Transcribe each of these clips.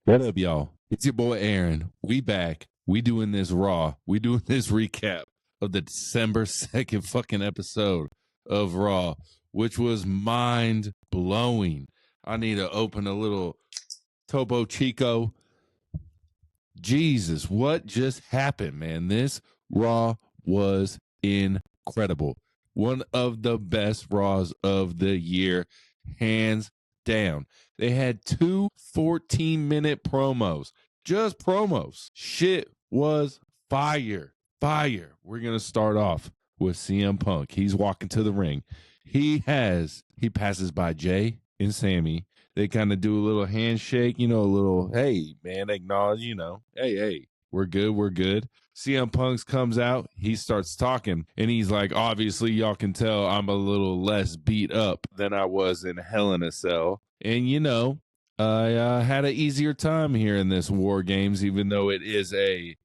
What up, y'all? It's your boy Aaron. We back. We doing this Raw. We doing this recap of the December 2nd fucking episode of Raw, which was mind blowing. I need to open a little Topo Chico. Jesus, what just happened, man? This Raw was incredible. One of the best Raws of the year, hands down. They had two 14-minute promos, just promos. Shit was fire. We're going to start off with CM Punk. He's walking to the ring. He passes by Jay and Sammy. They kind of do a little handshake, a little, hey, man, acknowledge, hey, we're good. CM Punk comes out, he starts talking, and he's like, obviously, y'all can tell I'm a little less beat up than I was in Hell in a Cell. And, I had an easier time here in this War Games, even though it is a,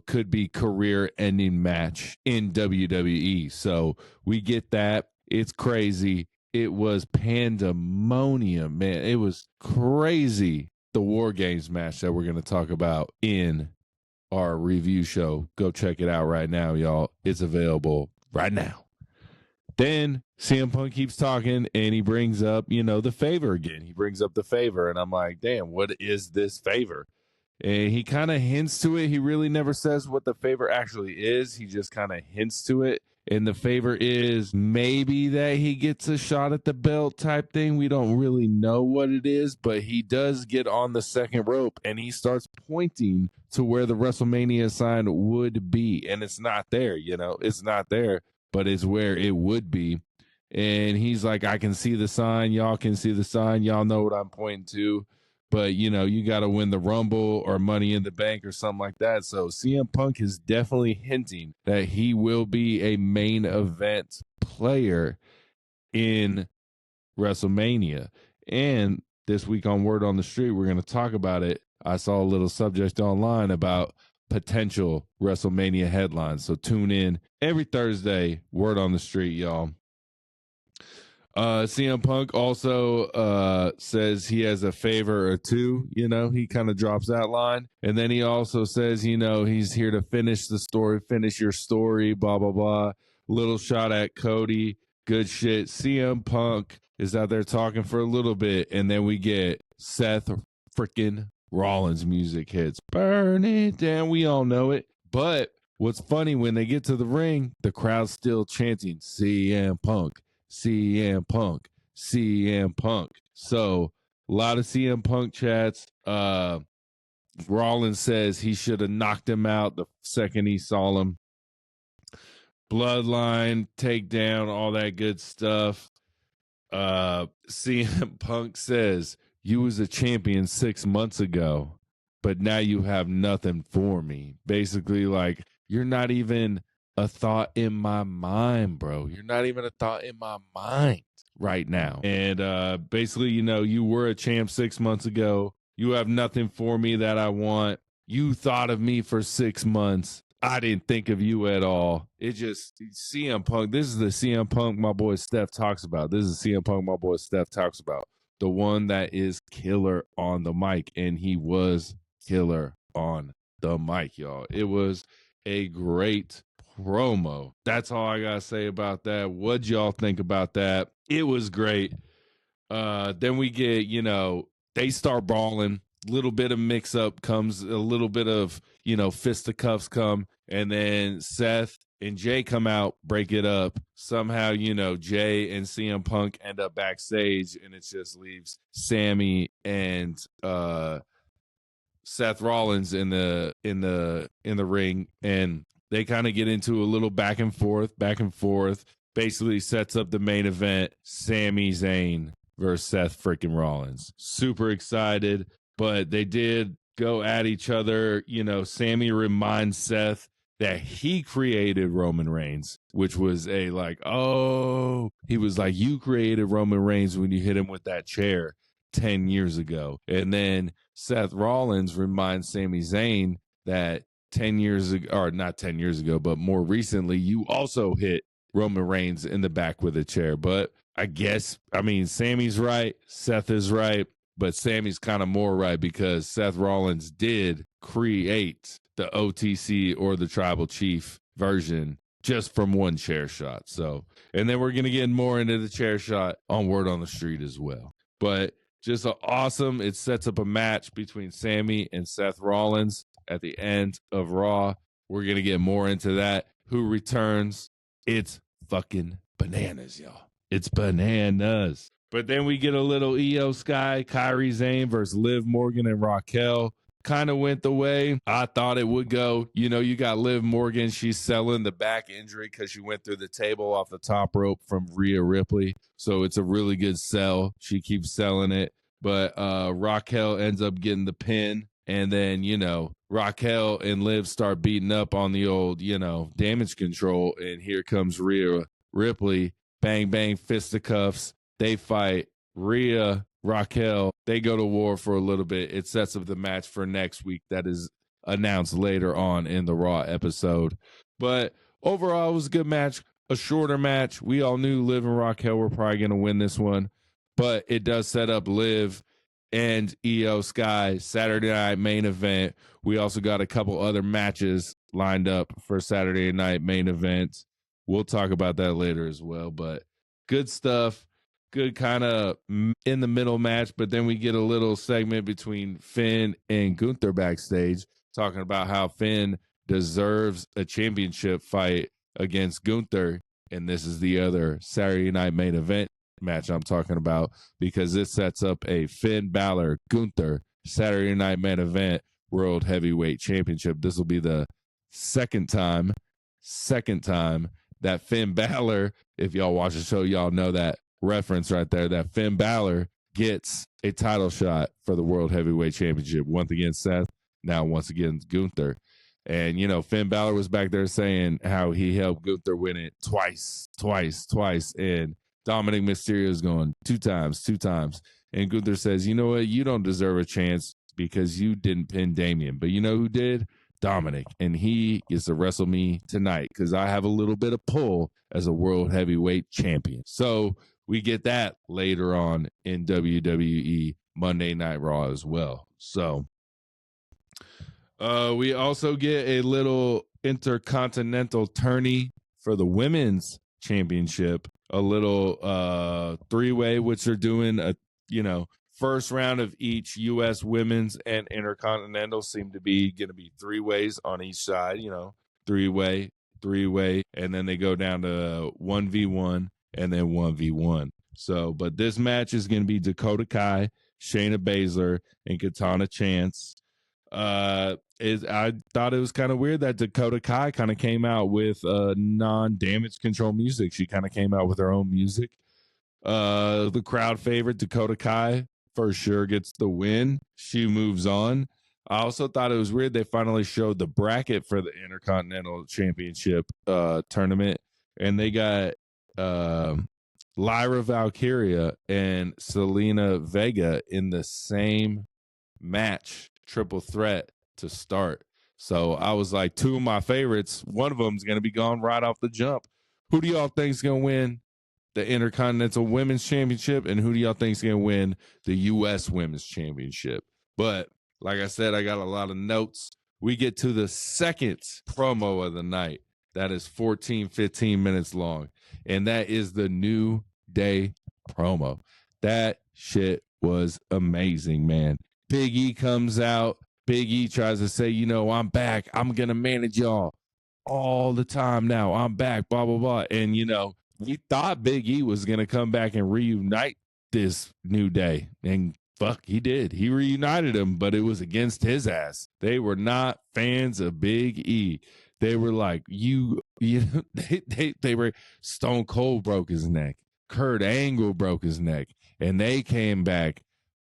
could be career-ending match in WWE. So we get that. It's crazy. It was pandemonium, man. It was crazy. The War Games match that we're going to talk about in our review show. Go check it out right now, y'all. It's available right now. Then CM Punk keeps talking and he brings up, the favor again. He brings up the favor and I'm like, damn, what is this favor? And he kind of hints to it. He really never says what the favor actually is. He just kind of hints to it. And the favor is maybe that he gets a shot at the belt type thing. We don't really know what it is, but he does get on the second rope and he starts pointing to where the WrestleMania sign would be. And it's not there, it's not there, but it's where it would be. And he's like, I can see the sign. Y'all can see the sign. Y'all know what I'm pointing to. But, you got to win the Rumble or Money in the Bank or something like that. So CM Punk is definitely hinting that he will be a main event player in WrestleMania. And this week on Word on the Street, we're going to talk about it. I saw a little subject online about potential WrestleMania headlines. So tune in every Thursday, Word on the Street, y'all. CM Punk also says he has a favor or two, he kind of drops that line. And then he also says, he's here to finish the story, finish your story, blah, blah, blah. Little shot at Cody. Good shit. CM Punk is out there talking for a little bit. And then we get Seth freaking Rollins music hits. Burn it down. We all know it. But what's funny, when they get to the ring, the crowd's still chanting CM Punk. CM Punk, CM Punk. So a lot of CM Punk chats. Rollins says he should have knocked him out the second he saw him. Bloodline, takedown, all that good stuff. CM Punk says, you was a champion 6 months ago, but now you have nothing for me. Basically, like, you're not even a thought in my mind, bro. You're not even a thought in my mind right now. And basically, you were a champ 6 months ago. You have nothing for me that I want. You thought of me for 6 months. I didn't think of you at all. It just, CM Punk, this is the CM Punk my boy Steph talks about. This is CM Punk my boy Steph talks about. The one that is killer on the mic. And he was killer on the mic, y'all. It was a great promo. That's all I gotta say about that. What'd y'all think about that? It was great. Then we get, they start brawling. Little bit of mix up comes, a little bit of, fisticuffs come, and then Seth and Jay come out, break it up. Somehow, Jay and CM Punk end up backstage, and it just leaves Sammy and Seth Rollins in the ring, and they kind of get into a little back and forth, basically sets up the main event, Sammy Zane versus Seth freaking Rollins. Super excited, but they did go at each other. Sammy reminds Seth that he created Roman Reigns, which was he was like, you created Roman Reigns when you hit him with that chair 10 years ago. And then Seth Rollins reminds Sammy Zane that 10 years ago, or not 10 years ago, but more recently, you also hit Roman Reigns in the back with a chair. But I guess, Sammy's right. Seth is right. but Sammy's kind of more right because Seth Rollins did create the OTC or the Tribal Chief version just from one chair shot. So, and then we're going to get more into the chair shot on Word on the Street as well. But just awesome. It sets up a match between Sammy and Seth Rollins at the end of Raw. We're going to get more into that. Who returns? It's fucking bananas, y'all. It's bananas. But then we get a little Io Sky, Kairi Sane versus Liv Morgan and Raquel. Kind of went the way I thought it would go. You know, you got Liv Morgan. She's selling the back injury because she went through the table off the top rope from Rhea Ripley. So it's a really good sell. She keeps selling it. But Raquel ends up getting the pin. And then, you know, Raquel and Liv start beating up on the old, you know, damage control. And here comes Rhea Ripley. Bang, bang, fisticuffs. They fight. Rhea, Raquel, they go to war for a little bit. It sets up the match for next week that is announced later on in the Raw episode. But overall, it was a good match, a shorter match. We all knew Liv and Raquel were probably going to win this one, but it does set up Liv and Io Sky Saturday night main event. We also got a couple other matches lined up for Saturday night main event. We'll talk about that later as well, but good stuff. Good kind of in the middle match, but then we get a little segment between Finn and Gunther backstage talking about how Finn deserves a championship fight against Gunther, and this is the other Saturday night main event match I'm talking about because this sets up a Finn Balor Gunther Saturday night main event World Heavyweight Championship. This will be the second time that Finn Balor, if y'all watch the show, y'all know that reference right there, that Finn Balor gets a title shot for the World Heavyweight Championship. Once against Seth, now once again Gunther. And, you know, Finn Balor was back there saying how he helped Gunther win it twice. And Dominic Mysterio is going two times. And Gunther says, you know what? You don't deserve a chance because you didn't pin Damian. But you know who did? Dominic. And he is to wrestle me tonight because I have a little bit of pull as a World Heavyweight Champion. So we get that later on in WWE Monday Night Raw as well. So we also get a little intercontinental tourney for the women's championship, a little three-way, which are doing a, you know, first round of each U.S. women's and intercontinental seem to be going to be three ways on each side, you know, three-way, and then they go down to 1v1 and then 1v1. So, but this match is going to be Dakota Kai, Shayna Baszler, and Katana Chance. I thought it was kind of weird that Dakota Kai kind of came out with non-damage control music. She kind of came out with her own music. The crowd favorite, Dakota Kai, for sure gets the win. She moves on. I also thought it was weird they finally showed the bracket for the Intercontinental Championship tournament, and they got Lyra Valkyria and Selena Vega in the same match, triple threat to start. So I was like, two of my favorites, one of them is going to be gone right off the jump. Who do y'all think is going to win the Intercontinental Women's Championship, and who do y'all think is going to win the U.S. Women's Championship? But like I said, I got a lot of notes. We get to the second promo of the night. That is 15 minutes long. And that is the New Day promo. That shit was amazing, man. Big E comes out. Big E tries to say, you know, I'm back. I'm going to manage y'all all the time now. I'm back, blah, blah, blah. And, you know, we thought Big E was going to come back and reunite this New Day. And fuck, he did. He reunited them, but it was against his ass. They were not fans of Big E. They were like, you know, they were Stone Cold broke his neck. Kurt Angle broke his neck. And they came back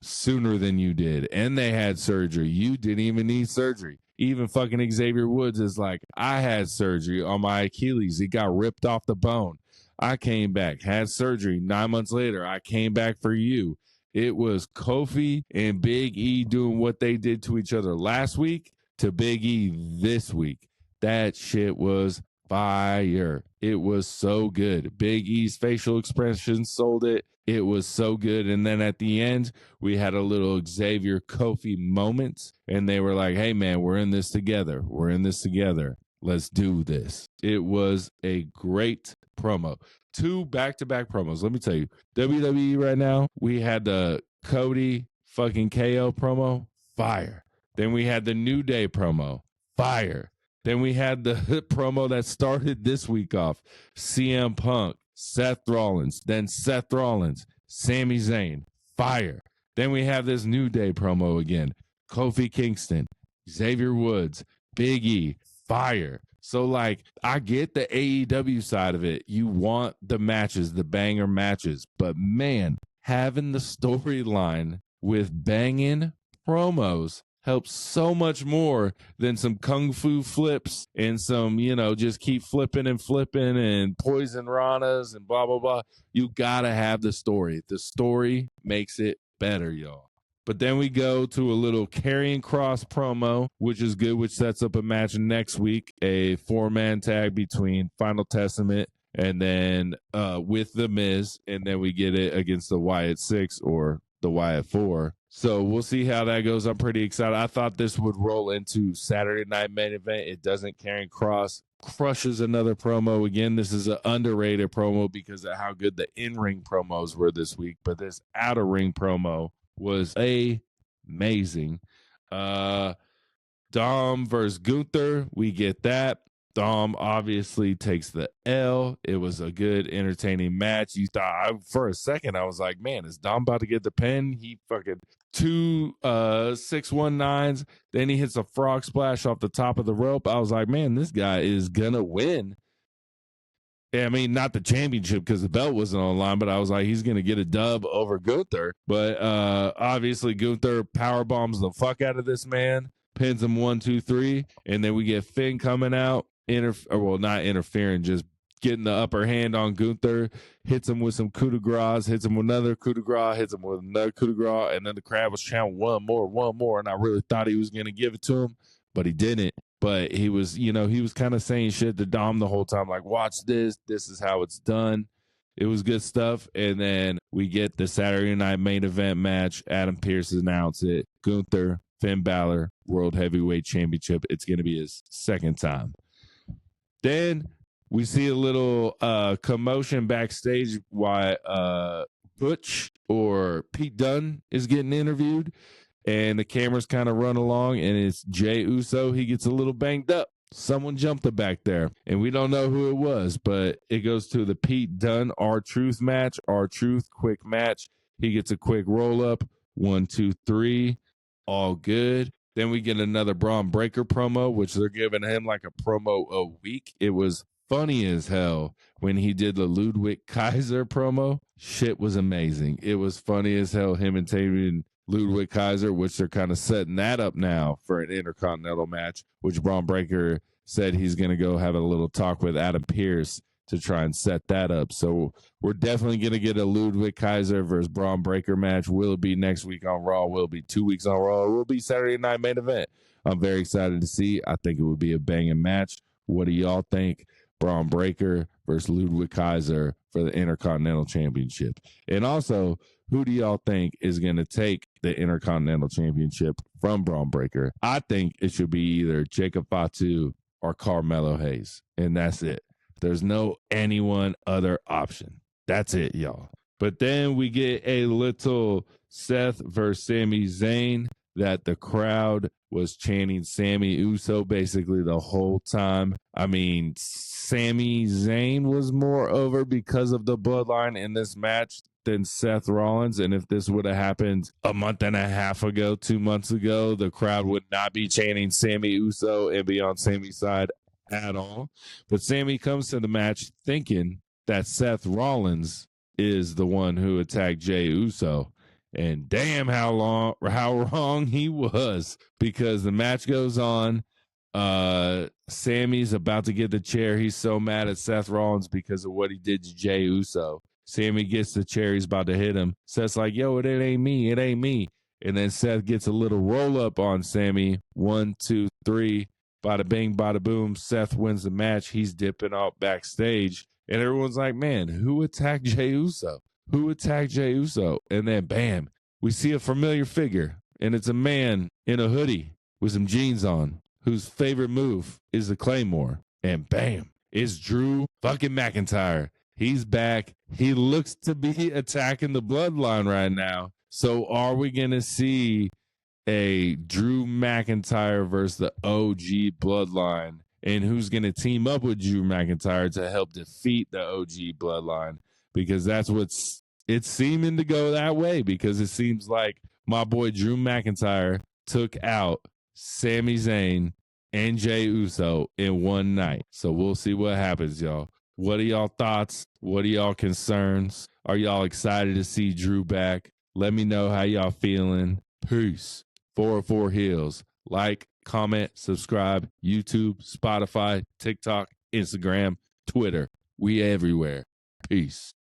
sooner than you did. And they had surgery. You didn't even need surgery. Even fucking Xavier Woods is like, I had surgery on my Achilles. It got ripped off the bone. I came back, had surgery. 9 months later, I came back for you. It was Kofi and Big E doing what they did to each other last week to Big E this week. That shit was fire. It was so good. Big E's facial expressions sold it. It was so good. And then at the end, we had a little Xavier Kofi moment, and they were like, hey, man, we're in this together. We're in this together. Let's do this. It was a great promo. 2 back-to-back promos. Let me tell you, WWE right now, we had the Cody fucking KO promo, fire. Then we had the New Day promo, fire. Then we had the promo that started this week off, CM Punk, Seth Rollins, then Seth Rollins, Sammy Zane, fire. Then we have this New Day promo again, Kofi Kingston, Xavier Woods, Big E, fire. So, like, I get the AEW side of it. You want the matches, the banger matches. But, man, having the storyline with banging promos helps so much more than some kung fu flips and some, just keep flipping and poison ranas and blah, blah, blah. You got to have the story. The story makes it better, y'all. But then we go to a little Karrion Kross promo, which is good, which sets up a match next week, a 4-man tag between Final Testament and then with The Miz, and then we get it against the Wyatt 6 or the Wyatt 4. So we'll see how that goes. I'm pretty excited. I thought this would roll into Saturday Night Main Event. It doesn't. Karrion Kross crushes another promo. Again, this is an underrated promo because of how good the in-ring promos were this week, but this out-of-ring promo was amazing. Dom versus Gunther, we get that. Dom obviously takes the L. It was a good, entertaining match. You thought, for a second, I was like, man, is Dom about to get the pin? He fucking 2 619s. Then he hits a frog splash off the top of the rope. I was like, man, this guy is gonna win. I mean, not the championship because the belt wasn't on the line, but I was like, he's going to get a dub over Gunther. But obviously, Gunther power bombs the fuck out of this man, pins him 1, 2, 3, and then we get Finn coming out, not interfering, just getting the upper hand on Gunther, hits him with some coup de grace, hits him with another coup de grace, hits him with another coup de grace, and then the crowd was chanting one more, and I really thought he was going to give it to him, but he didn't. But he was, he was kind of saying shit to Dom the whole time, like, watch this. This is how it's done. It was good stuff. And then we get the Saturday Night Main Event match. Adam Pearce announced it. Gunther, Finn Balor, World Heavyweight Championship. It's going to be his second time. Then we see a little commotion backstage while Butch or Pete Dunne is getting interviewed. And the cameras kind of run along, and it's Jey Uso. He gets a little banged up. Someone jumped him back there, and we don't know who it was, but it goes to the Pete Dunne R-Truth match. R-Truth, quick match. He gets a quick roll-up. 1, 2, 3. All good. Then we get another Braun Breaker promo, which they're giving him like a promo a week. It was funny as hell when he did the Ludwig Kaiser promo. Shit was amazing. It was funny as hell, him and Taven Ludwig Kaiser, which they're kind of setting that up now for an Intercontinental match, which Braun Breaker said he's going to go have a little talk with Adam Pearce to try and set that up. So we're definitely going to get a Ludwig Kaiser versus Braun Breaker match. Will it be next week on Raw? Will it be 2 weeks on Raw? Will it be Saturday Night Main Event? I'm very excited to see. I think it would be a banging match. What do y'all think? Braun Breaker versus Ludwig Kaiser for the Intercontinental Championship. And also, who do y'all think is going to take the Intercontinental Championship from Braun Breaker? I think it should be either Jacob Fatu or Carmelo Hayes. And that's it. There's no anyone other option. That's it, y'all. But then we get a little Seth versus Sammy Zane that the crowd was chanting Sammy Uso basically the whole time. I mean, Sammy Zane was more over because of the bloodline in this match than Seth Rollins. And if this would have happened a month and a half ago, 2 months ago, the crowd would not be chanting Sammy Uso and be on Sammy's side at all. But Sammy comes to the match thinking that Seth Rollins is the one who attacked Jey Uso. And damn how wrong he was, because the match goes on. Sammy's about to get the chair. He's so mad at Seth Rollins because of what he did to Jey Uso. Sammy gets the chair. He's about to hit him. Seth's like, yo, it ain't me. It ain't me. And then Seth gets a little roll up on Sammy. 1, 2, 3. Bada bing, bada boom. Seth wins the match. He's dipping out backstage. And everyone's like, man, who attacked Jey Uso? who attacked Jey Uso? And then bam, we see a familiar figure, and it's a man in a hoodie with some jeans on whose favorite move is the Claymore. And bam, it's Drew fucking McIntyre. He's back. He looks to be attacking the bloodline right now. So are we going to see a Drew McIntyre versus the OG bloodline? And who's going to team up with Drew McIntyre to help defeat the OG bloodline? Because that's it's seeming to go that way, because it seems like my boy Drew McIntyre took out Sammy Zane and Jey Uso in one night. So we'll see what happens, y'all. What are y'all thoughts? What are y'all concerns? Are y'all excited to see Drew back? Let me know how y'all feeling. Peace. 404 Heels. Like, comment, subscribe, YouTube, Spotify, TikTok, Instagram, Twitter. We everywhere. Peace.